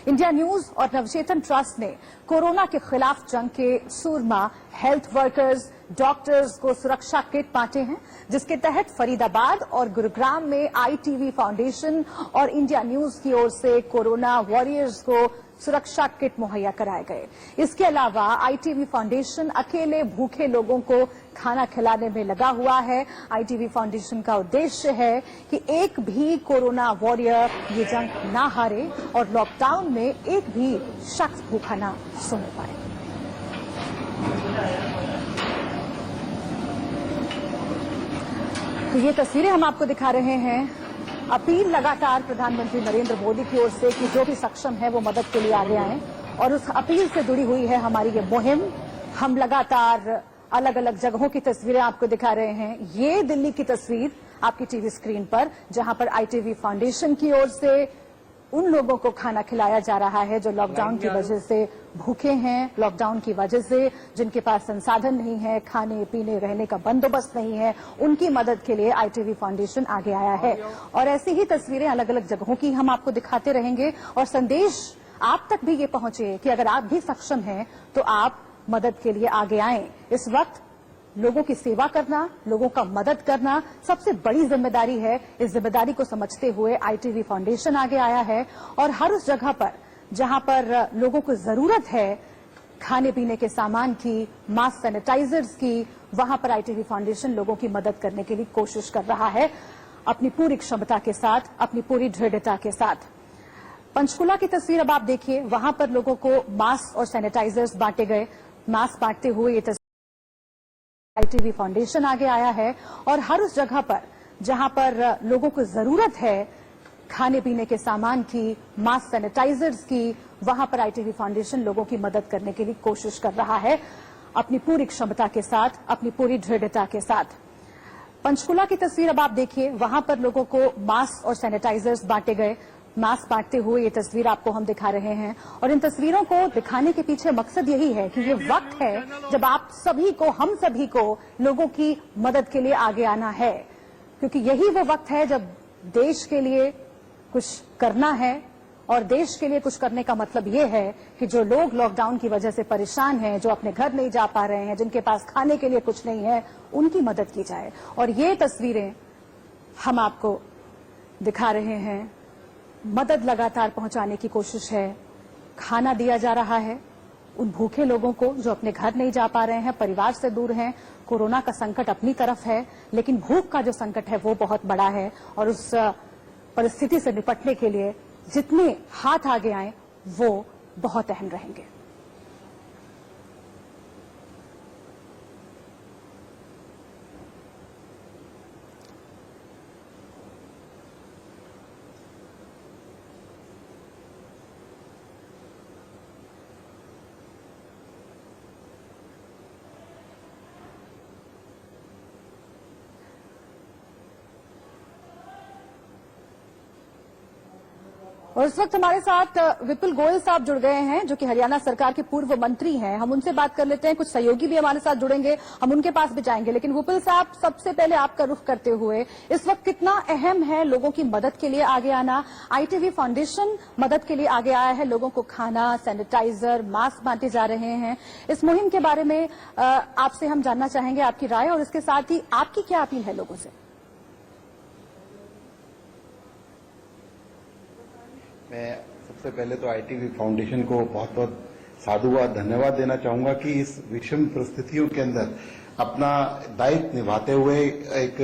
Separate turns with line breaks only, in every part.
India news और नवचेतन trust ने corona के खिलाफ जंग के सूरमा हेल्थ वर्कर्स, डॉक्टर्स को सुरक्षा किट बांटे हैं, जिसके तहत फरीदाबाद और गुरुग्राम में ITV फाउंडेशन और इंडिया न्यूज की ओर से कोरोना वॉरियर्स को सुरक्षा किट मुहैया कराए गए। इसके अलावा ITV फाउंडेशन अकेले भूखे लोगों को खाना खिलाने में लगा हुआ है। ITV फाउंडेशन का उद्देश्य है कि एक भी कोरोना वॉरियर ये जंग ना हारे और लॉकडाउन में एक भी शख्स भूखा ना सोने पाए। तो ये तस्वीरें हम आपको दिखा रहे हैं। अपील लगातार प्रधानमंत्री नरेंद्र मोदी की ओर से कि जो भी सक्षम है वो मदद के लिए आगे आएं, और उस अपील से जुड़ी हुई है हमारी ये मुहिम। हम लगातार अलग अलग जगहों की तस्वीरें आपको दिखा रहे हैं। ये दिल्ली की तस्वीर आपकी टीवी स्क्रीन पर, जहां पर ITV फाउंडेशन की ओर से उन लोगों को खाना खिलाया जा रहा है जो लॉकडाउन की वजह से भूखे हैं, लॉकडाउन की वजह से जिनके पास संसाधन नहीं है, खाने पीने रहने का बंदोबस्त नहीं है, उनकी मदद के लिए ITV फाउंडेशन आगे आया है। और ऐसी ही तस्वीरें अलग अलग जगहों की हम आपको दिखाते रहेंगे और संदेश आप तक भी ये पहुंचे कि अगर आप भी सक्षम हैं तो आप मदद के लिए आगे आएं। इस वक्त लोगों की सेवा करना, लोगों का मदद करना सबसे बड़ी जिम्मेदारी है। इस जिम्मेदारी को समझते हुए ITV फाउंडेशन आगे आया है और हर उस जगह पर जहां पर लोगों को जरूरत है खाने पीने के सामान की, मास्क सैनिटाइजर्स की, वहां पर ITV फाउंडेशन लोगों की मदद करने के लिए कोशिश कर रहा है, अपनी पूरी क्षमता के साथ, अपनी पूरी दृढ़ता के साथ। पंचकुला की तस्वीर अब आप देखिए, वहां पर लोगों को मास्क और सैनिटाइजर्स बांटे गए। मास्क बांटते हुए ये ITV फाउंडेशन आगे आया है और हर उस जगह पर जहां पर लोगों को जरूरत है खाने पीने के सामान की, मास्क सैनिटाइजर्स की, वहां पर ITV फाउंडेशन लोगों की मदद करने के लिए कोशिश कर रहा है, अपनी पूरी क्षमता के साथ, अपनी पूरी दृढ़ता के साथ। पंचकुला की तस्वीर अब आप देखिए, वहां पर लोगों को मास्क और सैनिटाइजर्स बांटे गए। मास्क बांटते हुए ये तस्वीर आपको हम दिखा रहे हैं और इन तस्वीरों को दिखाने के पीछे मकसद यही है कि ये वक्त है जब आप सभी को, हम सभी को लोगों की मदद के लिए आगे आना है, क्योंकि यही वो वक्त है जब देश के लिए कुछ करना है। और देश के लिए कुछ करने का मतलब ये है कि जो लोग लॉकडाउन की वजह से परेशान हैं, जो अपने घर नहीं जा पा रहे हैं, जिनके पास खाने के लिए कुछ नहीं है, उनकी मदद की जाए। और ये तस्वीरें हम आपको दिखा रहे हैं। मदद लगातार पहुंचाने की कोशिश है, खाना दिया जा रहा है उन भूखे लोगों को जो अपने घर नहीं जा पा रहे हैं, परिवार से दूर हैं। कोरोना का संकट अपनी तरफ है, लेकिन भूख का जो संकट है वो बहुत बड़ा है और उस परिस्थिति से निपटने के लिए जितने हाथ आगे आए वो बहुत अहम रहेंगे। और इस वक्त हमारे साथ विपुल गोयल साहब जुड़ गए हैं, जो कि हरियाणा सरकार के पूर्व मंत्री हैं। हम उनसे बात कर लेते हैं। कुछ सहयोगी भी हमारे साथ जुड़ेंगे, हम उनके पास भी जाएंगे। लेकिन विपुल साहब, सबसे पहले आपका रुख करते हुए, इस वक्त कितना अहम है लोगों की मदद के लिए आगे आना। ITV फाउंडेशन मदद के लिए आगे आया है, लोगों को खाना, सैनिटाइजर, मास्क बांटे जा रहे हैं। इस मुहिम के बारे में आपसे हम जानना चाहेंगे आपकी राय, और इसके साथ ही आपकी क्या अपील है लोगों से।
मैं सबसे पहले तो ITV फाउंडेशन को बहुत बहुत साधुवाद, धन्यवाद देना चाहूंगा कि इस विषम परिस्थितियों के अंदर अपना दायित्व निभाते हुए, एक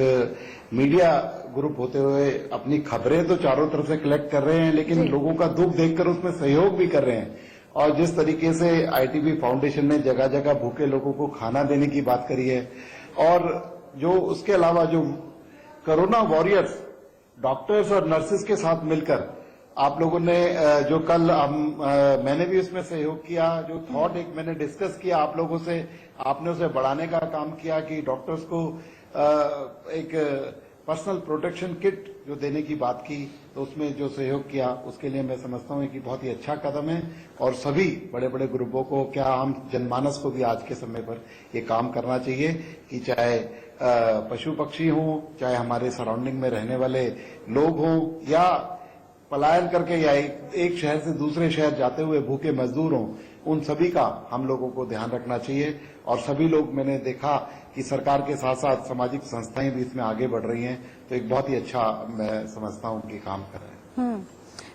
मीडिया ग्रुप होते हुए अपनी खबरें तो चारों तरफ से कलेक्ट कर रहे हैं, लेकिन लोगों का दुख देखकर उसमें सहयोग भी कर रहे हैं। और जिस तरीके से ITV फाउंडेशन ने जगह जगह भूखे लोगों को खाना देने की बात करी है, और जो उसके अलावा जो कोरोना वॉरियर्स, डॉक्टर्स और नर्सेज के साथ मिलकर आप लोगों ने जो कल मैंने भी उसमें सहयोग किया, जो थॉट एक मैंने डिस्कस किया आप लोगों से, आपने उसे बढ़ाने का काम किया कि डॉक्टर्स को एक पर्सनल प्रोटेक्शन किट जो देने की बात की, तो उसमें जो सहयोग किया उसके लिए मैं समझता हूं कि बहुत ही अच्छा कदम है। और सभी बड़े बड़े ग्रुपों को, क्या आम जनमानस को भी आज के समय पर ये काम करना चाहिए कि चाहे पशु पक्षी हों, चाहे हमारे सराउंडिंग में रहने वाले लोग हों, या पलायन करके या एक शहर से दूसरे शहर जाते हुए भूखे मजदूर हों, उन सभी का हम लोगों को ध्यान रखना चाहिए। और सभी लोग, मैंने देखा कि सरकार के साथ साथ सामाजिक संस्थाएं भी इसमें आगे बढ़ रही हैं, तो एक बहुत ही अच्छा मैं समझता हूं कि काम कर रहे हैं।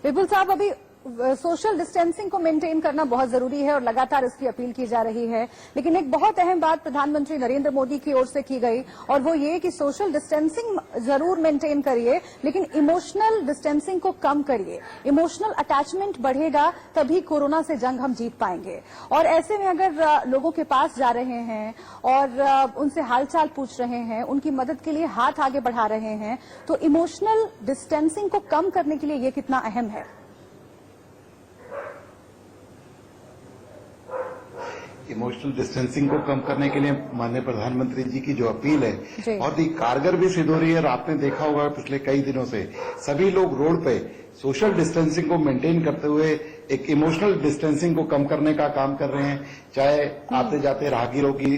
विपुल साहब, अभी सोशल डिस्टेंसिंग को मेंटेन करना बहुत जरूरी है और लगातार इसकी अपील की जा रही है, लेकिन एक बहुत अहम बात प्रधानमंत्री नरेंद्र मोदी की ओर से की गई और वो ये कि सोशल डिस्टेंसिंग जरूर मेंटेन करिए, लेकिन इमोशनल डिस्टेंसिंग को कम करिए। इमोशनल अटैचमेंट बढ़ेगा तभी कोरोना से जंग हम जीत पाएंगे। और ऐसे में अगर लोगों के पास जा रहे हैं और उनसे हालचाल पूछ रहे हैं, उनकी मदद के लिए हाथ आगे बढ़ा रहे हैं, तो इमोशनल डिस्टेंसिंग को कम करने के लिए ये कितना अहम है?
इमोशनल डिस्टेंसिंग को कम करने के लिए माननीय प्रधानमंत्री जी की जो अपील है बहुत ही कारगर भी सिद्ध हो रही है। और आपने देखा होगा पिछले कई दिनों से सभी लोग रोड पे सोशल डिस्टेंसिंग को मेंटेन करते हुए एक इमोशनल डिस्टेंसिंग को कम करने का काम कर रहे हैं। चाहे आते जाते राहगीरों की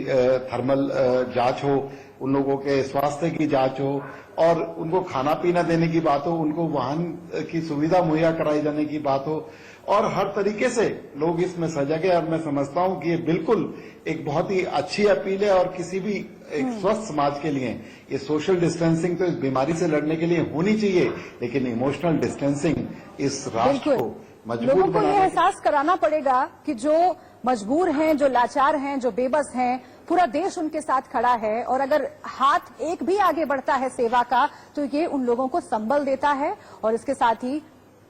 थर्मल जांच हो, उन लोगों के स्वास्थ्य की जांच हो, और उनको खाना पीना देने की बात हो, उनको वाहन की सुविधा मुहैया कराई जाने की बात हो, और हर तरीके से लोग इसमें सजग है। और मैं समझता हूं कि ये बिल्कुल एक बहुत ही अच्छी अपील है और किसी भी एक स्वस्थ समाज के लिए ये सोशल डिस्टेंसिंग तो इस बीमारी से लड़ने के लिए होनी चाहिए, लेकिन इमोशनल डिस्टेंसिंग इस राष्ट्र को मजबूत
लोगों को ये
बनाने
एहसास कराना पड़ेगा कि जो मजबूर हैं, जो लाचार हैं, जो बेबस हैं, पूरा देश उनके साथ खड़ा है। और अगर हाथ एक भी आगे बढ़ता है सेवा का, तो ये उन लोगों को संबल देता है। और इसके साथ ही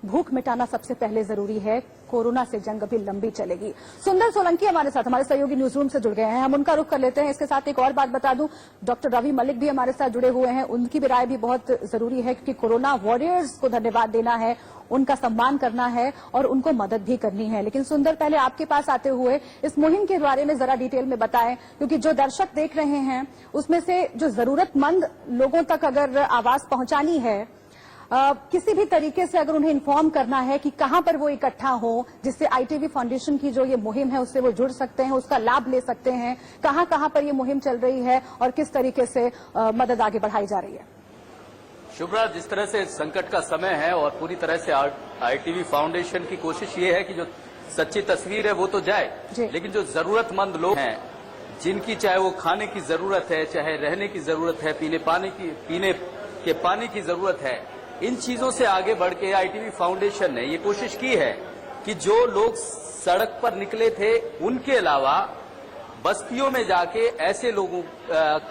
भूख मिटाना सबसे पहले जरूरी है। कोरोना से जंग अभी लंबी चलेगी। सुंदर सोलंकी हमारे साथ, हमारे सहयोगी न्यूज रूम से जुड़ गए हैं, हम उनका रुख कर लेते हैं। इसके साथ एक और बात बता दूं, डॉक्टर रवि मलिक भी हमारे साथ जुड़े हुए हैं, उनकी भी राय भी बहुत जरूरी है, क्योंकि कोरोना वॉरियर्स को धन्यवाद देना है, उनका सम्मान करना है और उनको मदद भी करनी है। लेकिन सुंदर, पहले आपके पास आते हुए इस मुहिम के बारे में जरा डिटेल में बताएं, क्योंकि जो दर्शक देख रहे हैं उसमें से जो जरूरतमंद लोगों तक अगर आवाज पहुंचानी है, किसी भी तरीके से अगर उन्हें इन्फॉर्म करना है कि कहां पर वो इकट्ठा हो, जिससे आईटीवी फाउंडेशन की जो ये मुहिम है उससे वो जुड़ सकते हैं, उसका लाभ ले सकते हैं, कहां कहां पर ये मुहिम चल रही है और किस तरीके से मदद आगे बढ़ाई जा रही है?
शुभ्रा, जिस तरह से संकट का समय है और पूरी तरह से आईटीवी फाउंडेशन की कोशिश ये है कि जो सच्ची तस्वीर है वो तो जाए, लेकिन जो जरूरतमंद लोग हैं, जिनकी चाहे वो खाने की जरूरत है, चाहे रहने की जरूरत है, पीने के पानी की जरूरत है, इन चीजों से आगे बढ़ के आईटीवी फाउंडेशन ने ये कोशिश की है कि जो लोग सड़क पर निकले थे उनके अलावा बस्तियों में जाके ऐसे लोगों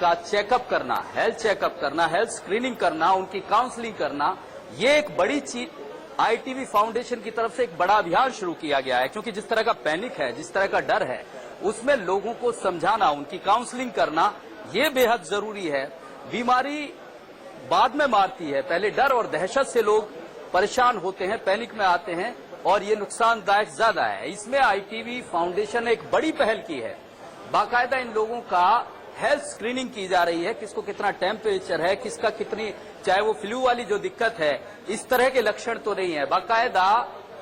का चेकअप करना, हेल्थ चेकअप करना, हेल्थ स्क्रीनिंग करना, उनकी काउंसलिंग करना, ये एक बड़ी चीज आईटीवी फाउंडेशन की तरफ से एक बड़ा अभियान शुरू किया गया है। क्योंकि जिस तरह का पैनिक है, जिस तरह का डर है, उसमें लोगों को समझाना, उनकी काउंसलिंग करना, ये बेहद जरूरी है। बीमारी बाद में मारती है, पहले डर और दहशत से लोग परेशान होते हैं, पैनिक में आते हैं और ये नुकसानदायक ज्यादा है। इसमें आईटीवी फाउंडेशन ने एक बड़ी पहल की है, बाकायदा इन लोगों का हेल्थ स्क्रीनिंग की जा रही है, किसको कितना टेम्परेचर है, किसका कितनी, चाहे वो फ्लू वाली जो दिक्कत है, इस तरह के लक्षण तो नहीं है। बाकायदा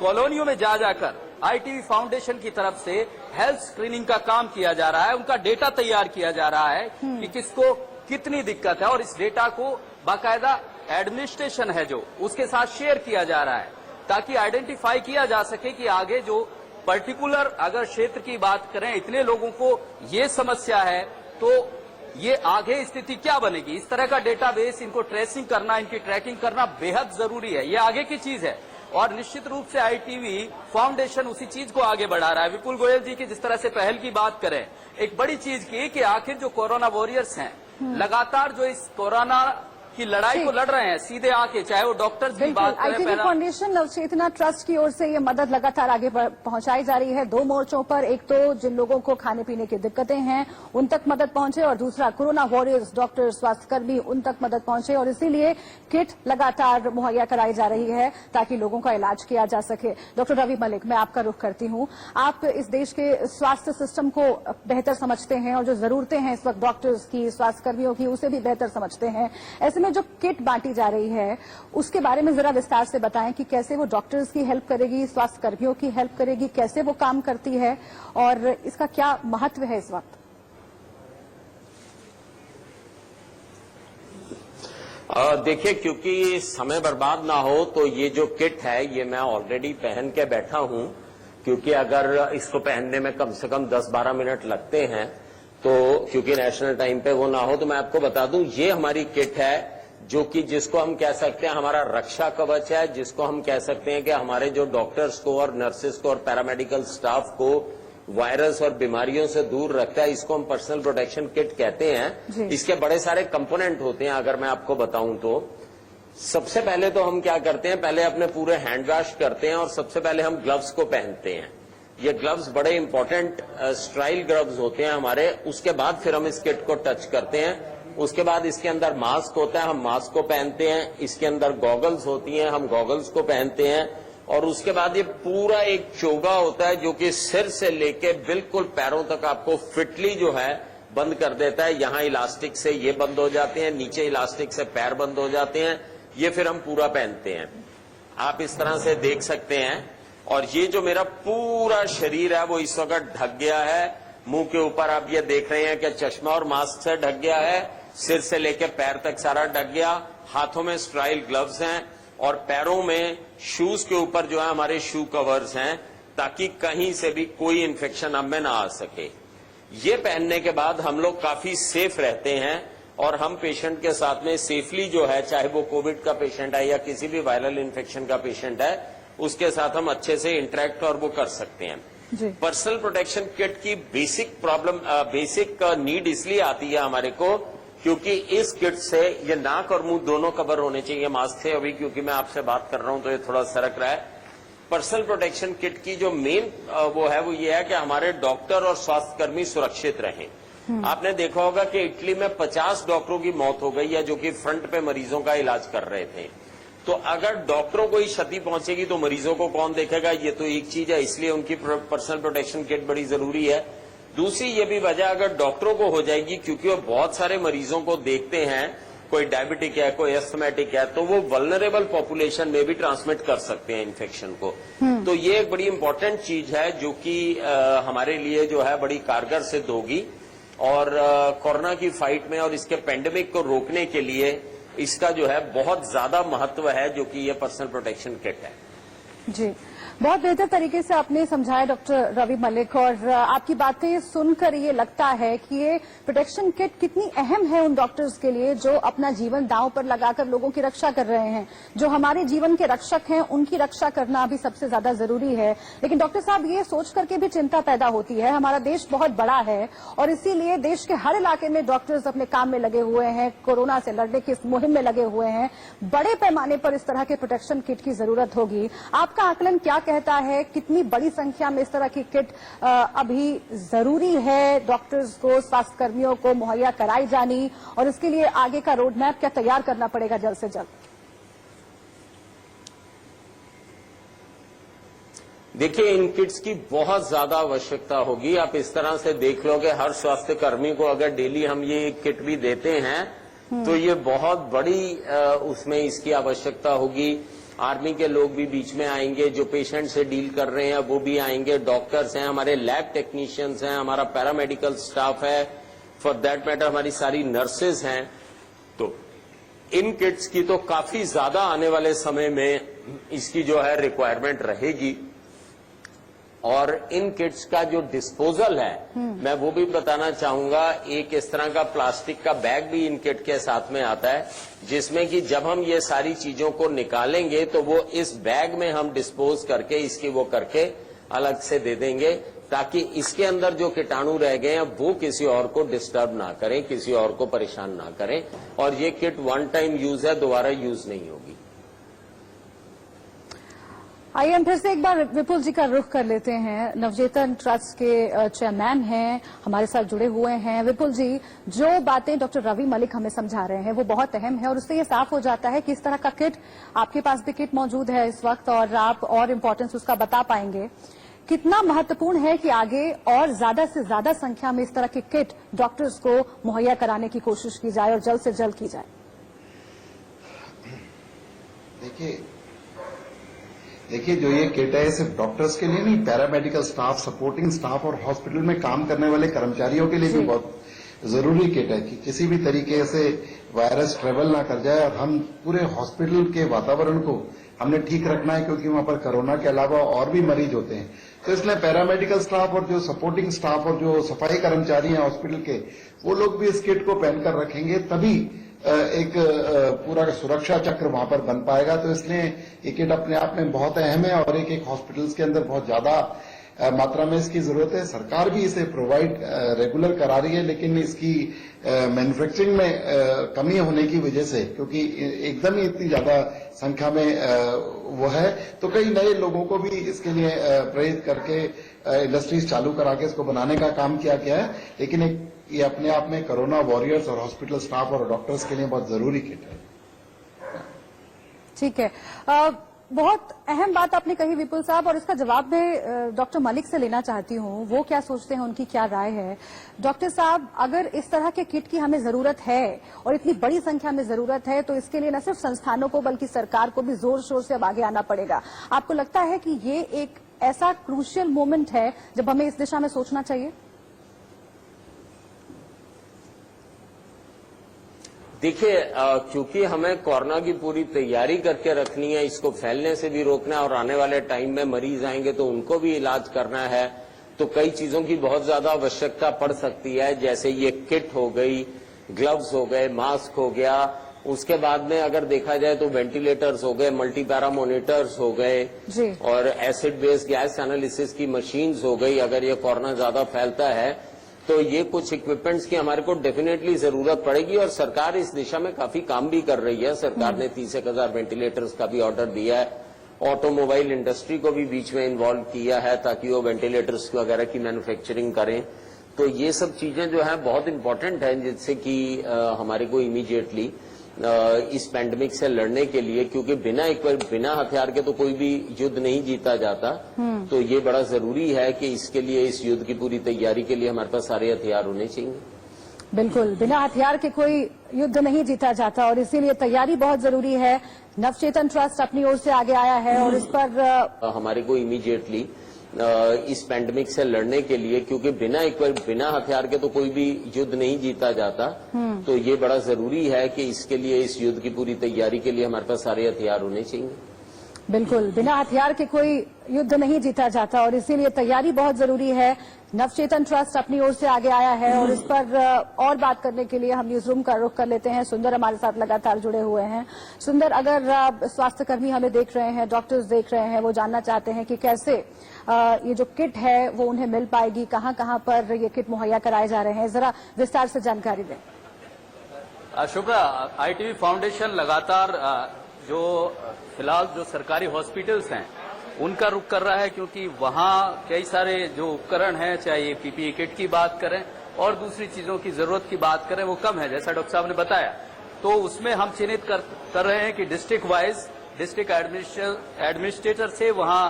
कॉलोनियों में जा जाकर आईटीवी फाउंडेशन की तरफ से हेल्थ स्क्रीनिंग का काम किया जा रहा है, उनका डेटा तैयार किया जा रहा है कि किसको कितनी दिक्कत है, और इस डेटा को बाकायदा एडमिनिस्ट्रेशन है जो उसके साथ शेयर किया जा रहा है, ताकि आइडेंटिफाई किया जा सके कि आगे जो पर्टिकुलर अगर क्षेत्र की बात करें, इतने लोगों को ये समस्या है तो ये आगे स्थिति क्या बनेगी। इस तरह का डेटाबेस, इनको ट्रेसिंग करना, इनकी ट्रैकिंग करना बेहद जरूरी है, ये आगे की चीज है। और निश्चित रूप से आईटीवी फाउंडेशन उसी चीज को आगे बढ़ा रहा है। विपुल गोयल जी की जिस तरह से पहल की बात करें, एक बड़ी चीज की कि आखिर जो कोरोना वॉरियर्स हैं, लगातार जो इस कोरोना की लड़ाई को लड़ रहे हैं, सीधे आके, चाहे वो डॉक्टर्स की बात करें,
आईटीवी फाउंडेशन नवचेतना ट्रस्ट की ओर से ये मदद लगातार आगे पहुंचाई जा रही है 2 मोर्चों पर। एक तो जिन लोगों को खाने पीने की दिक्कतें हैं उन तक मदद पहुंचे, और दूसरा कोरोना वॉरियर्स, डॉक्टर, स्वास्थ्यकर्मी, उन तक मदद पहुंचे। और इसीलिए किट लगातार मुहैया कराई जा रही है ताकि लोगों का इलाज किया जा सके। डॉक्टर रवि मलिक, मैं आपका रुख करती हूं। आप इस देश के स्वास्थ्य सिस्टम को बेहतर समझते हैं और जो जरूरतें हैं इस वक्त डॉक्टर्स की, स्वास्थ्यकर्मियों की, उसे भी बेहतर समझते हैं। ऐसे में जो किट बांटी जा रही है उसके बारे में जरा विस्तार से बताएं कि कैसे वो डॉक्टर्स की हेल्प करेगी, स्वास्थ्य कर्मियों की हेल्प करेगी, कैसे वो काम करती है और इसका क्या महत्व है इस वक्त?
देखिए, क्योंकि समय बर्बाद ना हो तो ये जो किट है ये मैं ऑलरेडी पहन के बैठा हूं, क्योंकि अगर इसको पहनने में कम से कम 10-12 मिनट लगते हैं तो क्योंकि नेशनल टाइम पे वो ना हो तो मैं आपको बता दूं, ये हमारी किट है जो कि जिसको हम कह सकते हैं हमारा रक्षा कवच है, जिसको हम कह सकते हैं कि हमारे जो डॉक्टर्स को और नर्सेस को और पैरामेडिकल स्टाफ को वायरस और बीमारियों से दूर रखता है। इसको हम पर्सनल प्रोटेक्शन किट कहते हैं। इसके बड़े सारे कंपोनेंट होते हैं। अगर मैं आपको बताऊं तो सबसे पहले तो हम क्या करते हैं, पहले अपने पूरे हैंड वॉश करते हैं और सबसे पहले हम ग्लव्स को पहनते हैं। ये ग्लव्स बड़े इंपॉर्टेंट स्टाइल ग्लव्स होते हैं हमारे। उसके बाद फिर हम इस किट को टच करते हैं। उसके बाद इसके अंदर मास्क होता है, हम मास्क को पहनते हैं। इसके अंदर गॉगल्स होती हैं, हम गॉगल्स को पहनते हैं। और उसके बाद ये पूरा एक चोगा होता है जो कि सिर से लेके बिल्कुल पैरों तक आपको फिटली जो है बंद कर देता है। यहां इलास्टिक से ये बंद हो जाते हैं, नीचे इलास्टिक से पैर बंद हो जाते हैं। ये फिर हम पूरा पहनते हैं। आप इस तरह से देख सकते हैं। और ये जो मेरा पूरा शरीर है वो इस वक्त ढक गया है। मुंह के ऊपर आप ये देख रहे हैं कि चश्मा और मास्क से ढक गया है। सिर से लेकर पैर तक सारा ढक गया। हाथों में स्टाइल ग्लव्स हैं और पैरों में शूज के ऊपर जो है हमारे शू कवर्स हैं, ताकि कहीं से भी कोई इन्फेक्शन हम में ना आ सके। ये पहनने के बाद हम लोग काफी सेफ रहते हैं और हम पेशेंट के साथ में सेफली जो है, चाहे वो कोविड का पेशेंट है या किसी भी वायरल इन्फेक्शन का पेशेंट है, उसके साथ हम अच्छे से इंटरेक्ट और वो कर सकते हैं। पर्सनल प्रोटेक्शन किट की बेसिक नीड इसलिए आती है हमारे को क्योंकि इस किट से ये नाक और मुंह दोनों कवर होने चाहिए मास्क से। अभी क्योंकि मैं आपसे बात कर रहा हूं तो ये थोड़ा सरक रहा है। पर्सनल प्रोटेक्शन किट की जो मेन वो है वो ये है कि हमारे डॉक्टर और स्वास्थ्यकर्मी सुरक्षित रहें। आपने देखा होगा कि इटली में 50 डॉक्टरों की मौत हो गई है जो कि फ्रंट पे मरीजों का इलाज कर रहे थे। तो अगर डॉक्टरों को ही क्षति पहुंचेगी तो मरीजों को कौन देखेगा? ये तो एक चीज है, इसलिए उनकी पर्सनल प्रोटेक्शन किट बड़ी जरूरी है। दूसरी ये भी वजह अगर डॉक्टरों को हो जाएगी, क्योंकि वो बहुत सारे मरीजों को देखते हैं, कोई डायबिटिक है, कोई एस्थमेटिक है, तो वो वल्नरेबल पॉपुलेशन में भी ट्रांसमिट कर सकते हैं इन्फेक्शन को। तो ये एक बड़ी इंपॉर्टेंट चीज है जो कि हमारे लिए जो है बड़ी कारगर सिद्ध होगी। और कोरोना की फाइट में और इसके पेंडेमिक को रोकने के लिए इसका जो है बहुत ज्यादा महत्व है, जो कि ये पर्सनल प्रोटेक्शन किट है।
जी, बहुत बेहतर तरीके से आपने समझाया डॉक्टर रवि मलिक। और आपकी बातें सुनकर ये लगता है कि ये प्रोटेक्शन किट कितनी अहम है उन डॉक्टर्स के लिए जो अपना जीवन दांव पर लगाकर लोगों की रक्षा कर रहे हैं। जो हमारे जीवन के रक्षक हैं उनकी रक्षा करना भी सबसे ज्यादा जरूरी है। लेकिन डॉक्टर साहब, ये सोच करके भी चिंता पैदा होती है, हमारा देश बहुत बड़ा है और इसीलिए देश के हर इलाके में डॉक्टर्स अपने काम में लगे हुए हैं, कोरोना से लड़ने की इस मुहिम में लगे हुए हैं। बड़े पैमाने पर इस तरह के प्रोटेक्शन किट की जरूरत होगी। आपका आकलन क्या कहता है, कितनी बड़ी संख्या में इस तरह की किट अभी जरूरी है डॉक्टर्स को, स्वास्थ्य कर्मियों को मुहैया कराई जानी, और इसके लिए आगे का रोड मैप क्या तैयार करना पड़ेगा जल्द से जल्द?
देखिए, इन किट्स की बहुत ज्यादा आवश्यकता होगी। आप इस तरह से देख लो कि हर स्वास्थ्य कर्मी को अगर डेली हम ये किट भी देते हैं तो ये बहुत बड़ी उसमें इसकी आवश्यकता होगी। आर्मी के लोग भी बीच में आएंगे, जो पेशेंट से डील कर रहे हैं वो भी आएंगे, डॉक्टर्स हैं, हमारे लैब टेक्नीशियंस हैं, हमारा पैरामेडिकल स्टाफ है, फॉर दैट मैटर हमारी सारी नर्सेज हैं। तो इन किट्स की तो काफी ज्यादा आने वाले समय में इसकी जो है रिक्वायरमेंट रहेगी। और इन किट्स का जो डिस्पोजल है, मैं वो भी बताना चाहूंगा। एक इस तरह का प्लास्टिक का बैग भी इन किट के साथ में आता है, जिसमें कि जब हम ये सारी चीजों को निकालेंगे तो वो इस बैग में हम डिस्पोज करके इसकी वो करके अलग से दे देंगे, ताकि इसके अंदर जो कीटाणु रह गए हैं वो किसी और को डिस्टर्ब ना करें, किसी और को परेशान ना करें। और ये किट वन टाइम यूज है, दोबारा यूज नहीं होगी।
आइए हम फिर से एक बार विपुल जी का रुख कर लेते हैं। नवचेतन ट्रस्ट के चेयरमैन हैं, हमारे साथ जुड़े हुए हैं। विपुल जी, जो बातें डॉक्टर रवि मलिक हमें समझा रहे हैं वो बहुत अहम है और उससे ये साफ हो जाता है कि इस तरह का किट, आपके पास भी किट मौजूद है इस वक्त और आप और इम्पोर्टेंस उसका बता पाएंगे। कितना महत्वपूर्ण है कि आगे और ज्यादा से ज्यादा संख्या में इस तरह की किट डॉक्टर्स को मुहैया कराने की कोशिश की जाए और जल्द से जल्द की जाए?
देखिए, जो ये किट है सिर्फ डॉक्टर्स के लिए नहीं, पैरामेडिकल स्टाफ, सपोर्टिंग स्टाफ और हॉस्पिटल में काम करने वाले कर्मचारियों के लिए भी बहुत जरूरी किट है कि किसी भी तरीके से वायरस ट्रेवल ना कर जाए, और हम पूरे हॉस्पिटल के वातावरण को हमने ठीक रखना है, क्योंकि वहां पर कोरोना के अलावा और भी मरीज होते हैं। तो इसलिए पैरामेडिकल स्टाफ और जो सपोर्टिंग स्टाफ और जो सफाई कर्मचारी हैं हॉस्पिटल के, वो लोग भी इस किट को पहनकर रखेंगे, तभी एक पूरा सुरक्षा चक्र वहां पर बन पाएगा। तो इसलिए ये किट अपने आप में बहुत अहम है और एक हॉस्पिटल्स के अंदर बहुत ज्यादा मात्रा में इसकी जरूरत है। सरकार भी इसे प्रोवाइड रेगुलर करा रही है, लेकिन इसकी मैन्युफैक्चरिंग में कमी होने की वजह से, क्योंकि एकदम ही इतनी ज्यादा संख्या में वो है, तो कई नए लोगों को भी इसके लिए प्रेरित करके इंडस्ट्रीज चालू करा के इसको बनाने का काम किया गया है। लेकिन ये अपने आप में कोरोना वॉरियर्स और हॉस्पिटल स्टाफ और डॉक्टर्स के लिए बहुत जरूरी किट है।
ठीक है, बहुत अहम बात आपने कही विपुल साहब, और इसका जवाब मैं डॉक्टर मलिक से लेना चाहती हूँ। वो क्या सोचते हैं, उनकी क्या राय है। डॉक्टर साहब, अगर इस तरह के किट की हमें जरूरत है और इतनी बड़ी संख्या में जरूरत है, तो इसके लिए न सिर्फ संस्थानों को बल्कि सरकार को भी जोर शोर से अब आगे आना पड़ेगा। आपको लगता है कि ये एक ऐसा क्रूशियल मोमेंट है जब हमें इस दिशा में सोचना चाहिए?
देखिए, क्योंकि हमें कोरोना की पूरी तैयारी करके रखनी है, इसको फैलने से भी रोकना है, और आने वाले टाइम में मरीज आएंगे तो उनको भी इलाज करना है, तो कई चीजों की बहुत ज्यादा आवश्यकता पड़ सकती है। जैसे ये किट हो गई, ग्लव्स हो गए, मास्क हो गया, उसके बाद में अगर देखा जाए तो वेंटिलेटर्स हो गए, मल्टीपैरा मॉनिटर्स हो गए, और एसिड बेस्ड गैस एनालिसिस की मशीन्स हो गई। अगर ये कोरोना ज्यादा फैलता है तो ये कुछ इक्विपमेंट्स की हमारे को डेफिनेटली जरूरत पड़ेगी, और सरकार इस दिशा में काफी काम भी कर रही है। सरकार ने 30,000 वेंटिलेटर्स का भी ऑर्डर दिया है। ऑटोमोबाइल इंडस्ट्री को भी बीच में इन्वॉल्व किया है ताकि वो वेंटिलेटर्स वगैरह की मैन्युफैक्चरिंग करें। तो ये सब चीजें जो है बहुत इंपॉर्टेंट है, जिससे कि हमारे को इमीडिएटली इस पैंडेमिक से लड़ने के लिए, क्योंकि बिना हथियार के तो कोई भी युद्ध नहीं जीता जाता, तो ये बड़ा जरूरी है कि इसके लिए, इस युद्ध की पूरी तैयारी के लिए हमारे पास सारे हथियार होने चाहिए।
बिल्कुल, बिना हथियार के कोई युद्ध नहीं जीता जाता, और इसीलिए तैयारी बहुत जरूरी है। नवचेतन ट्रस्ट अपनी ओर से आगे आया है और इस पर
हमारे को इमीडिएटली इस पैंडेमिक से लड़ने के लिए, क्योंकि बिना हथियार के तो कोई भी युद्ध नहीं जीता जाता, तो ये बड़ा जरूरी है कि इसके लिए, इस युद्ध की पूरी तैयारी के लिए हमारे पास सारे हथियार होने चाहिए।
बिल्कुल, बिना हथियार के कोई युद्ध नहीं जीता जाता, और इसीलिए तैयारी बहुत जरूरी है। नवचेतन ट्रस्ट अपनी ओर से आगे आया है और इस पर और बात करने के लिए हम न्यूज रूम का रुख कर लेते हैं। सुंदर हमारे साथ लगातार जुड़े हुए हैं। सुंदर, अगर स्वास्थ्यकर्मी हमें देख रहे हैं, डॉक्टर्स देख रहे हैं, वो जानना चाहते हैं कि कैसे ये जो किट है वो उन्हें मिल पाएगी, कहां पर ये किट मुहैया कराए जा रहे हैं, जरा विस्तार से जानकारी दें।
शुभ्रा, आईटीवी फाउंडेशन लगातार जो फिलहाल जो सरकारी हॉस्पिटल्स हैं उनका रुख कर रहा है, क्योंकि वहां कई सारे जो उपकरण हैं, चाहे ये पीपीई किट की बात करें और दूसरी चीजों की जरूरत की बात करें, वो कम है, जैसा डॉक्टर साहब ने बताया। तो उसमें हम चिन्हित कर रहे हैं कि डिस्ट्रिक्ट वाइज डिस्ट्रिक्ट एडमिनिस्ट्रेटर से वहां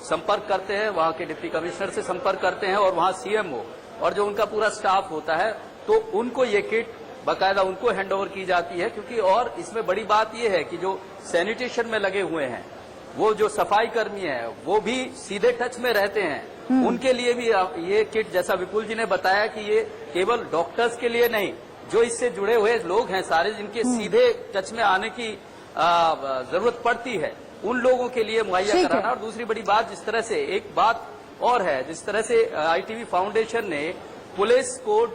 संपर्क करते हैं, वहां के डिप्टी कमिश्नर से संपर्क करते हैं, और वहां सीएमओ और जो उनका पूरा स्टाफ होता है, तो उनको ये किट बाकायदा उनको हैंडओवर की जाती है। क्योंकि और इसमें बड़ी बात यह है कि जो सैनिटेशन में लगे हुए हैं, वो जो सफाई कर्मी हैं, वो भी सीधे टच में रहते हैं। उनके लिए भी ये किट, जैसा विपुल जी ने बताया, कि ये केवल डॉक्टर्स के लिए नहीं, जो इससे जुड़े हुए लोग हैं सारे, जिनके सीधे टच में आने की जरूरत पड़ती है, उन लोगों के लिए मुहैया कराना। और दूसरी बड़ी बात, जिस तरह से एक बात और है, जिस तरह से आईटीवी फाउंडेशन ने पुलिस को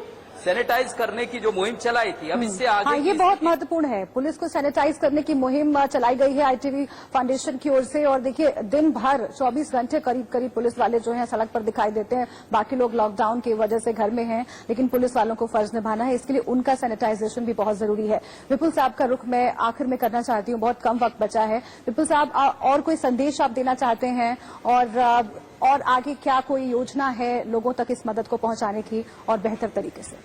सैनिटाइज करने की जो मुहिम चलाई थी, अब इससे आगे
ये बहुत महत्वपूर्ण है। पुलिस को सैनिटाइज करने की मुहिम चलाई गई है आईटीवी फाउंडेशन की ओर से, और देखिए दिन भर 24 घंटे करीब पुलिस वाले जो हैं सड़क पर दिखाई देते हैं। बाकी लोग लॉकडाउन की वजह से घर में हैं, लेकिन पुलिस वालों को फर्ज निभाना है, इसके लिए उनका सैनिटाइजेशन भी बहुत जरूरी है। विपुल साहब का रुख मैं आखिर में करना चाहती हूँ, बहुत कम वक्त बचा है। विपुल साहब, और कोई संदेश आप देना चाहते हैं, और आगे क्या कोई योजना है लोगों तक इस मदद को पहुंचाने की और बेहतर तरीके से?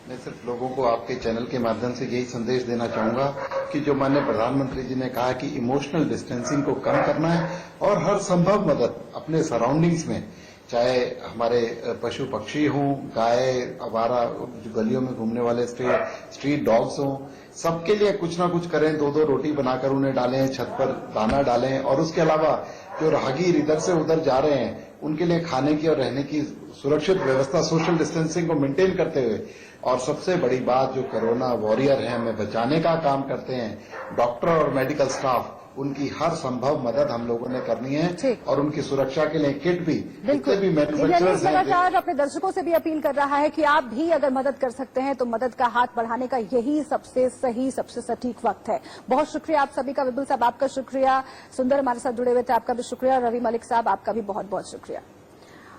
मैं सिर्फ लोगों को आपके चैनल के माध्यम से यही संदेश देना चाहूंगा कि जो माननीय प्रधानमंत्री जी ने कहा कि इमोशनल डिस्टेंसिंग को कम करना है और हर संभव मदद अपने सराउंडिंग्स में चाहे हमारे पशु पक्षी हों, गाय, आवारा जो गलियों में घूमने वाले स्ट्रीट डॉग्स हों, सबके लिए कुछ ना कुछ करें। 2-2 रोटी बनाकर उन्हें डालें, छत पर दाना डालें, और उसके अलावा जो राहगीर इधर से उधर जा रहे हैं उनके लिए खाने की और रहने की सुरक्षित व्यवस्था, सोशल डिस्टेंसिंग को मेंटेन करते हुए, और सबसे बड़ी बात जो कोरोना वॉरियर हैं, हमें बचाने का काम करते हैं, डॉक्टर और मेडिकल स्टाफ, उनकी हर संभव मदद हम लोगों ने करनी है, और उनकी सुरक्षा के लिए किट भी, जितने भी मैन्युफैक्चरर्स हैं,
लगातार अपने दर्शकों से भी अपील कर रहा है कि आप भी अगर मदद कर सकते हैं तो मदद का हाथ बढ़ाने का यही सबसे सही, सबसे सटीक वक्त है। बहुत शुक्रिया आप सभी का। विपुल साहब आपका शुक्रिया, सुंदर हमारे साथ जुड़े हुए थे, आपका भी शुक्रिया, रवि मलिक साहब आपका भी बहुत बहुत शुक्रिया।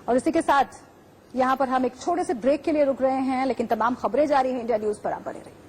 और इसी के साथ यहाँ पर हम एक छोटे से ब्रेक के लिए रुक रहे हैं, लेकिन तमाम खबरें जारी हैं। इंडिया न्यूज पर आप बने रहिए।